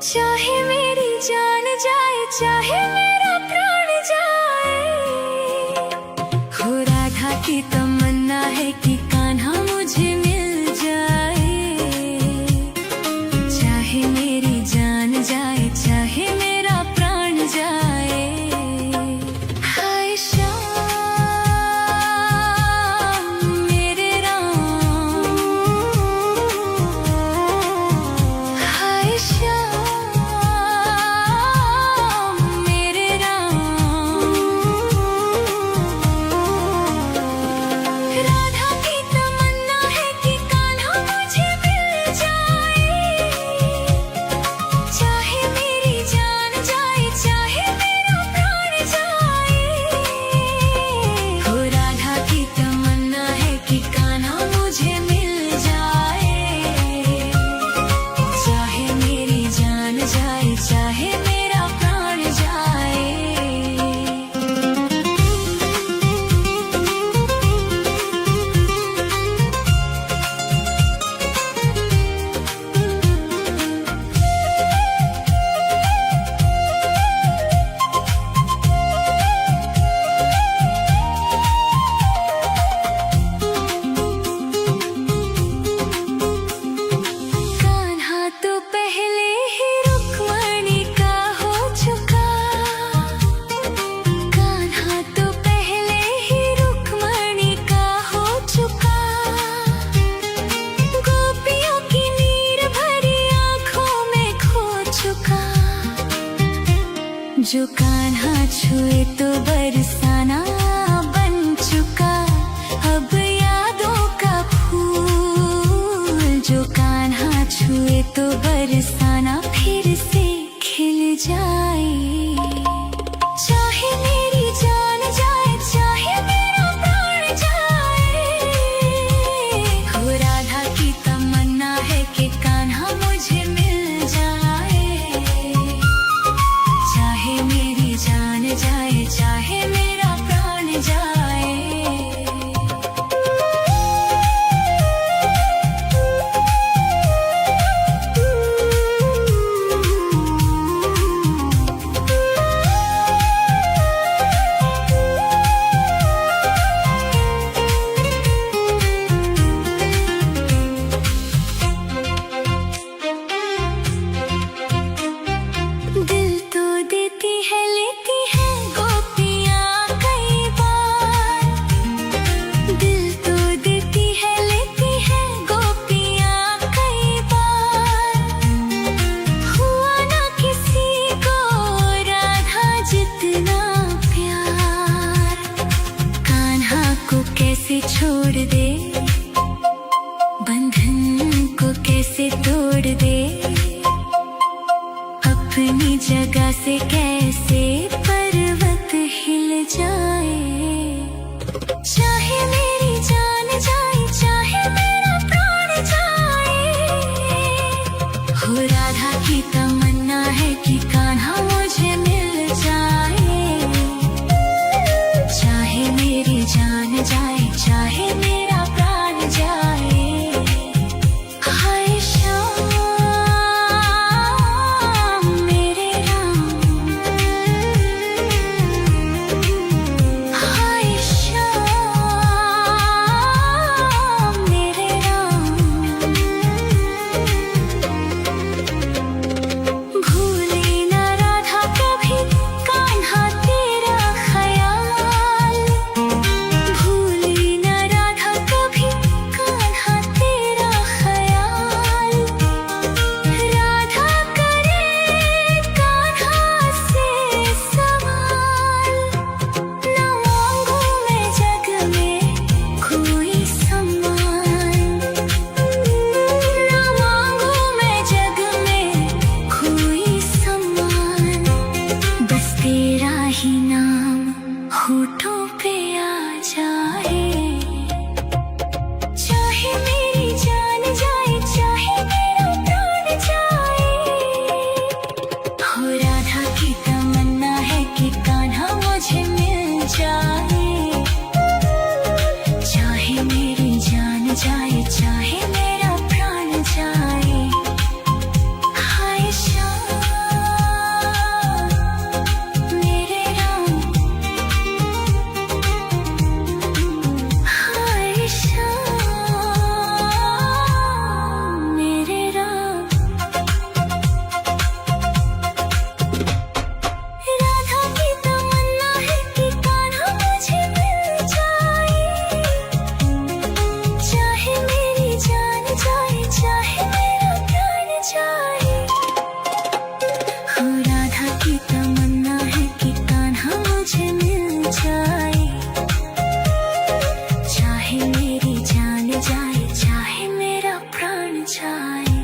चाहे मेरी जान जाए, चाहे मेरा प्राण जाए, हो राधा की तमन्ना है कि कान्हा मुझे मिल जाए। चाहे मेरी जान जाए, चाहे मेरा प्राण जाए। हाय श्याम मेरे राम, हाय श्याम जो कान्हा छुए तो बरसाना बन चुका, अब यादों का फूल। जो कान्हा छुए तो बरसाना फिर से खिल जाए। चाहे मेरी जान जाए, चाहे मेरा प्राण जाए, हो राधा की तमन्ना है कि कान्हा मुझे मिल जाए। चाहे मेरी जान जाए, चाहे मेरा प्राण जाए। दिल तो देती है, लेती है गोपियाँ कई बार। दिल तो देती है, लेती है गोपियाँ कई बार। हुआ ना किसी को राधा जितना प्यार। कान्हा को कैसे छोड़ दे, बंधन को कैसे तोड़ दे, अपनी जगह से कैसे पर्वत हिल जाए। चाहे मेरी जान जाए, चाहे मेरा प्राण जाए, हो राधा की तमन्ना है कि कान्हा मुझे मिल जाए। चाहे मेरी जान जाए, चाहे मेरा प्राण जाए। हाय श्याम मेरे राम, चाहे मेरा प्राण जाए। हाय श्याम मेरे राम, हाय श्याम मेरे राम। राधा की तमन्ना है कि कान्हा मुझे मिल जाए। चाहे मेरी जान जाए, चाहे मेरा प्राण जाए। हो राधा की तमन्ना है कि कान्हा मुझे मिल जाए। चाहे मेरी जान जाए, चाहे मेरा प्राण जाए।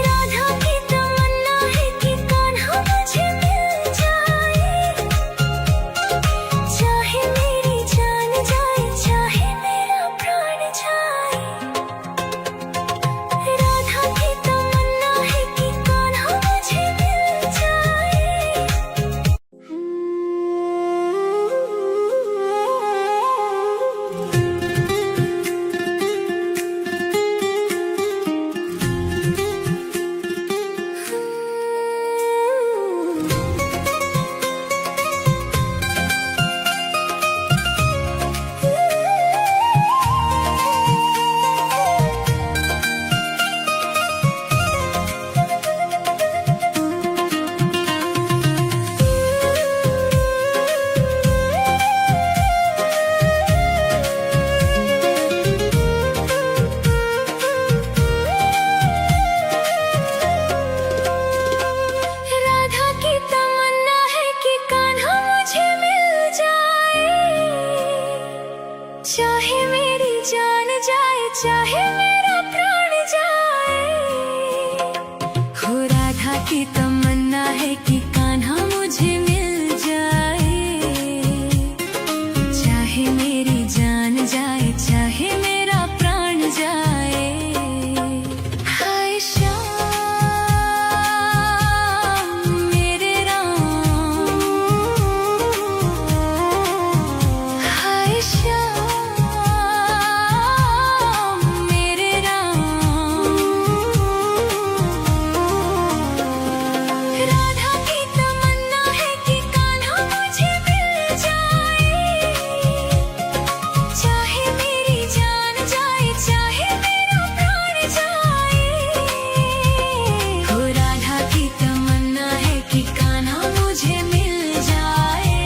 राधा की तमन्ना है कि कान्हा मुझे मिल जाए। चाहे मेरी जान जाए, चाहे मेरा प्राण जाए। राधा की तमन्ना है कि कान्हा मुझे मिल जाए। राधा की तमन्ना है कि कान्हा मुझे मिल जाए। चाहे मेरी जान जाए, चाहे मेरा प्राण जाए। हो राधा की तमन्ना है कि कान्हा मुझे मिल जाए। चाहे मेरी जान जाए, चाहे मेरा प्राण जाए। हाय श्याम मेरे राम, हाय श्याम मेरे राम। राधा की तमन्ना है कि कान्हा मुझे मिल जाए। चाहे मेरी जान जाए, चाहे मेरा प्राण जाए। हो राधा की तमन्ना है कि कान्हा मुझे मिल जाए।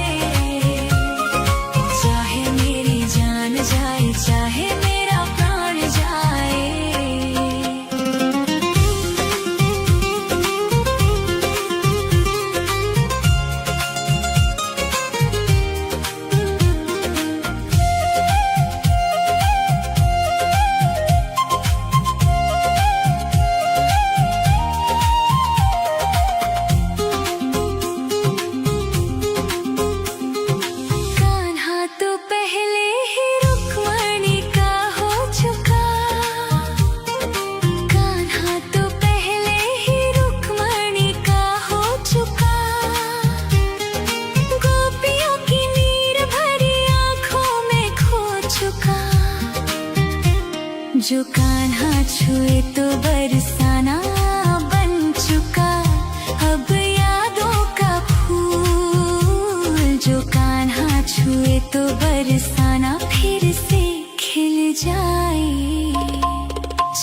चाहे मेरी जान जाए, चाहे मेरा प्राण जाए। कान्हा तो पहले ही रुक्मणी का हो चुका। कान्हा तो पहले ही रुक्मणी का हो चुका। गोपियों की नीर भरी आंखों में खो चुका। जो कान्हा छुए तो बरसाना बन चुका। अब यादों का फूल जो कान्हा छुए तो बरसाना फिर से खिल जाए।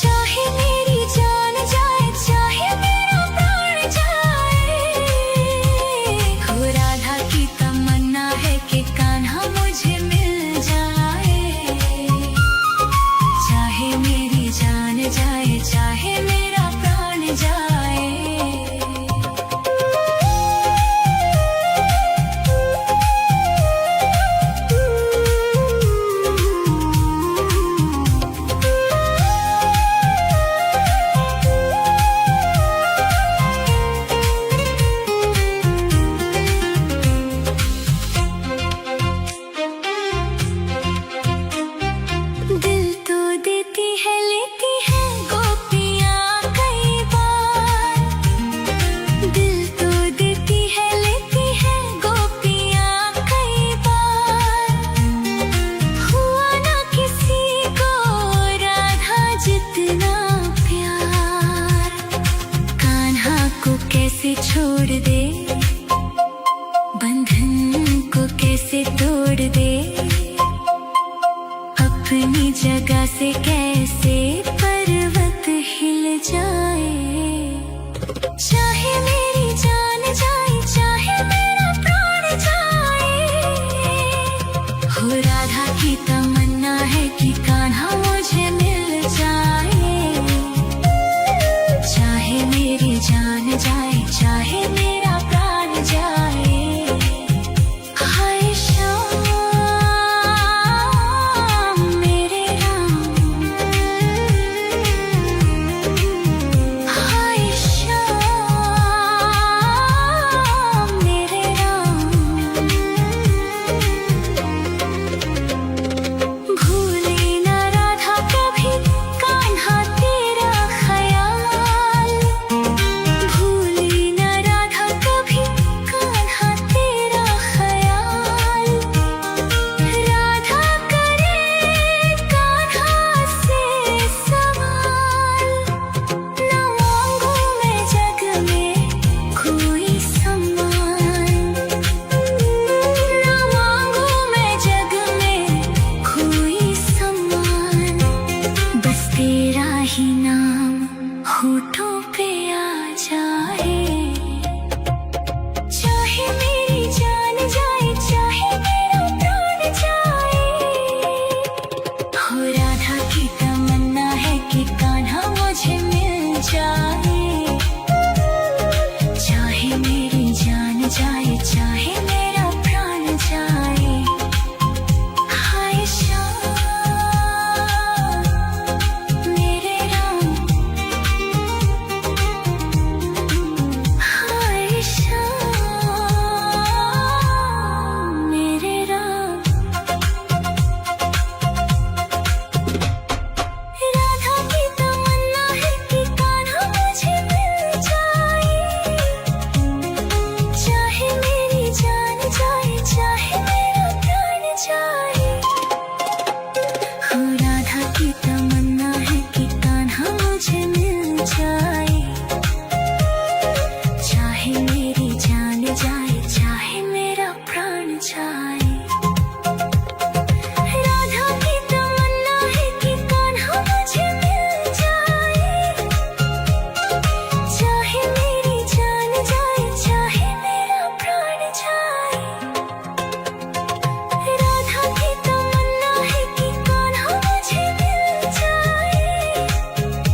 चाहे मेरी जान जाए, चाहे मेरा प्राण जाए। हो राधा की तमन्ना है कि कान्हा मुझे मिल जाए। चाहे मेरी जान जाए, चाहे मेरा प्राण छोड़ दे, बंधन को कैसे तोड़ दे, अपनी जगह से कैसे पर्वत हिल जाए। चाहे मेरी जान जाए, चाहे मेरा प्राण जाए, हो राधा की तमन्ना है कि कान्हा मुझे मिल जाए। चाहे मेरी जान जाए, चाहे मेरा प्राण जाए, हाय श्याम मेरे राम, हाय श्याम मेरे राम। भूले न राधा कभी कान्हा तेरा ख्याल, भूले न राधा कभी कान्हा तेरा ख्याल। राधा करे कान्हा से सवाल, न मांगू मैं जग में कोई सम्मान, न मांगू मैं जग में कोई सम्मान। बस तेरा ही नाम होठों पे आ जाए। चाहे मेरी जान जाए, चाहे मेरा प्राण जाए, हो राधा की तमन्ना है कि कान्हा मुझे मिल जाए। चाहे मेरी जान जाए, चाहे मेरा प्राण जाए, हाय श्याम मेरे राम, हाय श्याम मेरे राम। राधा की तमन्ना है कि कान्हा मुझे मिल जाए। चाहे मेरी जान जाए, चाहे मेरा प्राण जाए, हो राधा की तमन्ना है कि कान्हा मुझे मिल जाए। चाहे मेरी जान जाए, चाहे मेरा प्राण जाए।